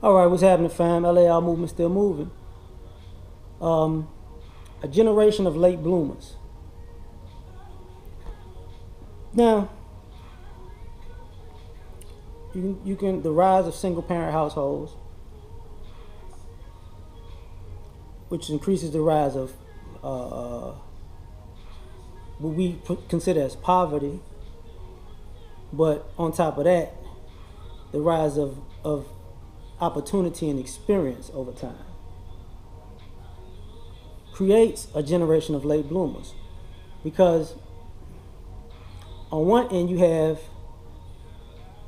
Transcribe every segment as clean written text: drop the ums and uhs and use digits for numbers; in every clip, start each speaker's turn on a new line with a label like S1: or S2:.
S1: All right, what's happening, fam? L.A.R movement still moving. A generation of late bloomers. Now, you can the rise of single parent households, which increases the rise of what we consider as poverty. But on top of that, the rise of opportunity and experience over time creates a generation of late bloomers. Because on one end you have,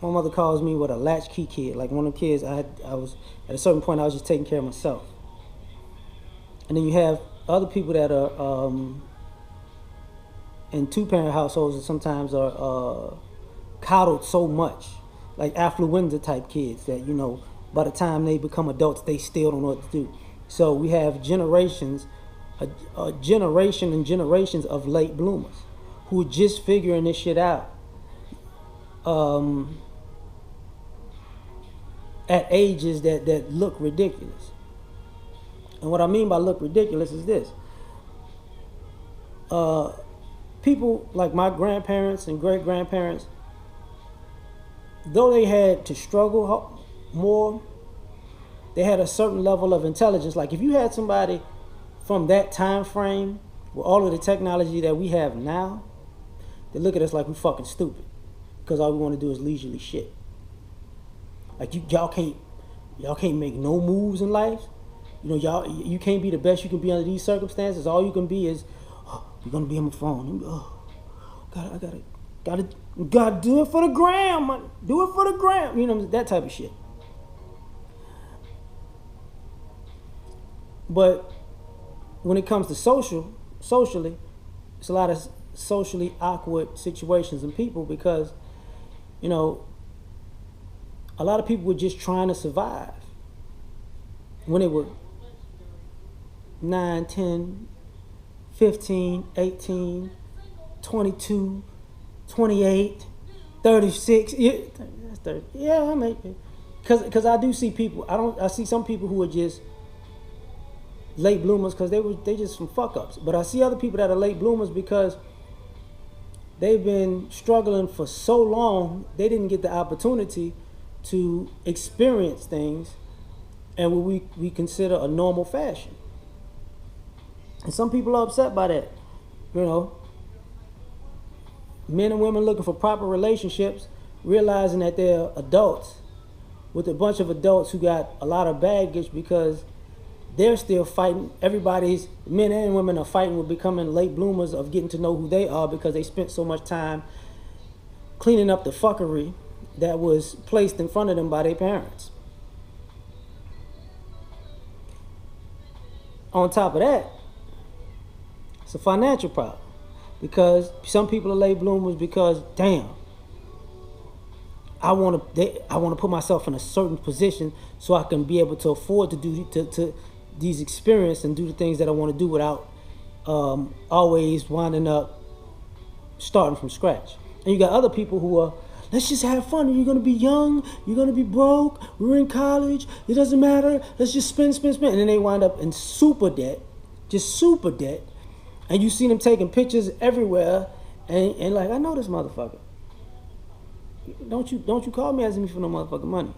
S1: my mother calls me what, a latchkey kid. Like one of the kids I was at a certain point I was just taking care of myself. And then you have other people that are in two-parent households that sometimes are coddled so much, like affluenza type kids that, by the time they become adults, they still don't know what to do. So we have generations, a generation and generations of late bloomers who are just figuring this shit out at ages that look ridiculous. And what I mean by look ridiculous is this. People like my grandparents and great-grandparents, though they had to struggle more, they had a certain level of intelligence. Like if you had somebody from that time frame with all of the technology that we have now, they look at us like we fucking stupid because all we want to do is leisurely shit. Like y'all can't make no moves in life. You can't be the best you can be under these circumstances. All you can be is, you're gonna be on my phone. I gotta do it for the gram, man. Do it for the gram. That type of shit. But when it comes to socially, it's a lot of socially awkward situations and people because, a lot of people were just trying to survive when they were 9, 10, 15, 18, 22, 28, 36. Yeah, I mean, because I do see people. I see some people who are just late bloomers because they just some fuck ups. But I see other people that are late bloomers because they've been struggling for so long they didn't get the opportunity to experience things and what we consider a normal fashion. And some people are upset by that. Men and women looking for proper relationships, realizing that they're adults with a bunch of adults who got a lot of baggage because they're still fighting. Men and women are fighting with becoming late bloomers of getting to know who they are because they spent so much time cleaning up the fuckery that was placed in front of them by their parents. On top of that, it's a financial problem because some people are late bloomers because, damn, I want to put myself in a certain position so I can be able to afford to do to these experiences and do the things that I want to do without always winding up starting from scratch. And you got other people who are, let's just have fun. You're going to be young. You're going to be broke. We're in college. It doesn't matter. Let's just spend. And then they wind up in super debt, just super debt. And you see them taking pictures everywhere. And like, I know this motherfucker. Don't you call me asking me for no motherfucking money.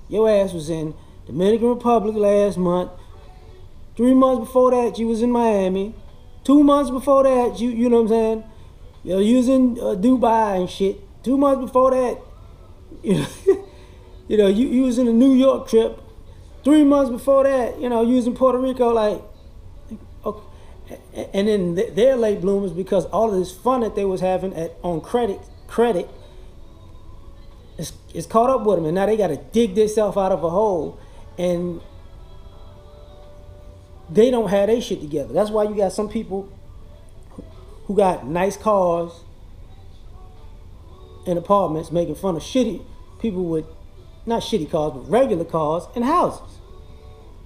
S1: Your ass was in Dominican Republic last month. 3 months before that, you was in Miami. 2 months before that, you know what I'm saying? You was in Dubai and shit. 2 months before that, you was in a New York trip. 3 months before that, you was in Puerto Rico. Like, okay. And then they're late bloomers because all of this fun that they was having on credit is caught up with them, and now they got to dig themselves out of a hole, and they don't have their shit together. That's why you got some people who got nice cars and apartments making fun of shitty people with not shitty cars but regular cars and houses,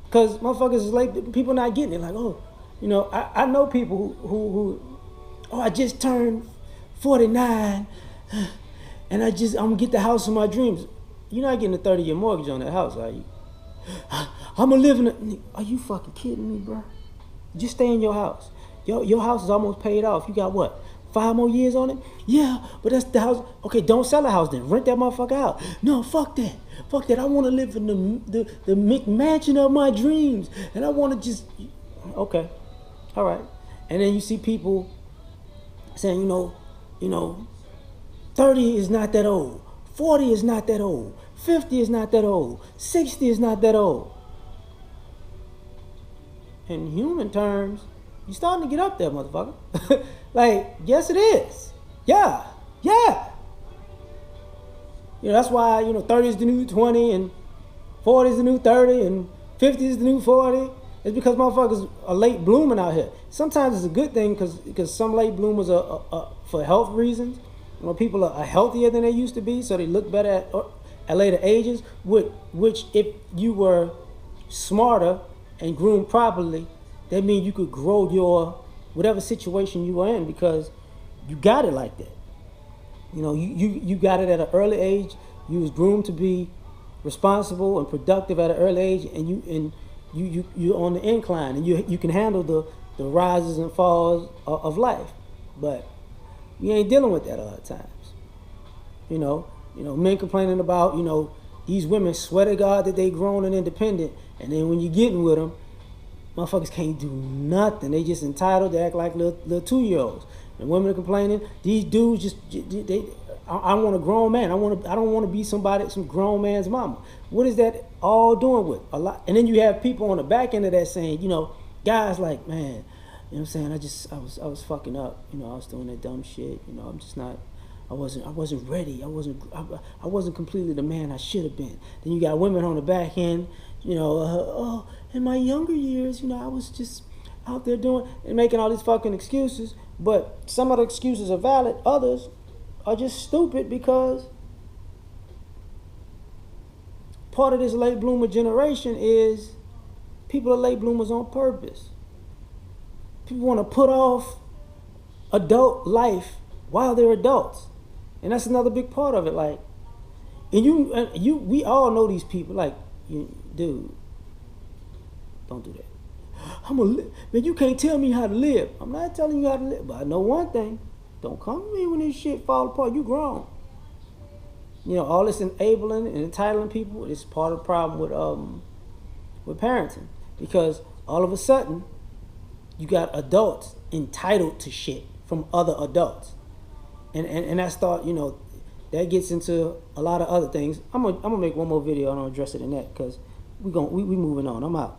S1: because motherfuckers is late. People not getting it. Like, I know people who I just turned 49 and I'm gonna get the house of my dreams. You're not getting a 30-year mortgage on that house, are you? I'm gonna live in a. Are you fucking kidding me, bro? Just stay in your house. Your house is almost paid off. You got what? 5 more years on it? Yeah, but that's the house. Okay, don't sell the house then. Rent that motherfucker out. No, fuck that. Fuck that. I want to live in the McMansion of my dreams, and I want to just. Okay, all right. And then you see people saying, 30 is not that old. 40 is not that old. 50 is not that old. 60 is not that old. In human terms, you're starting to get up there, motherfucker. Like, yes it is. Yeah. That's why, 30 is the new 20 and 40 is the new 30 and 50 is the new 40. It's because motherfuckers are late blooming out here. Sometimes it's a good thing because some late bloomers are for health reasons. People are healthier than they used to be, so they look better at later ages. Which, if you were smarter and groomed properly, that means you could grow your whatever situation you were in because you got it like that. You got it at an early age. You was groomed to be responsible and productive at an early age, and you're on the incline, and you can handle the rises and falls of life. But we ain't dealing with that a lot of times. Men complaining about, these women swear to God that they grown and independent, and then when you're getting with them, motherfuckers can't do nothing. They just entitled to act like little 2-year-olds. And women are complaining, these dudes I want a grown man. I don't want to be some grown man's mama. What is that all doing with a lot? And then you have people on the back end of that saying, guys like, man, what I'm saying? I was fucking up. I was doing that dumb shit. I'm just not. I wasn't ready. I wasn't completely the man I should have been. Then you got women on the back end. In my younger years, I was just out there doing and making all these fucking excuses. But some of the excuses are valid. Others are just stupid because part of this late bloomer generation is people are late bloomers on purpose. People want to put off adult life while they're adults, and that's another big part of it. Like, we all know these people. Like, dude, don't do that. Man, you can't tell me how to live. I'm not telling you how to live, but I know one thing: don't come to me when this shit fall apart. You grown. All this enabling and entitling people is part of the problem with parenting, because all of a sudden you got adults entitled to shit from other adults, and that's that gets into a lot of other things. I'm gonna make one more video and I'll address it in that because we moving on. I'm out.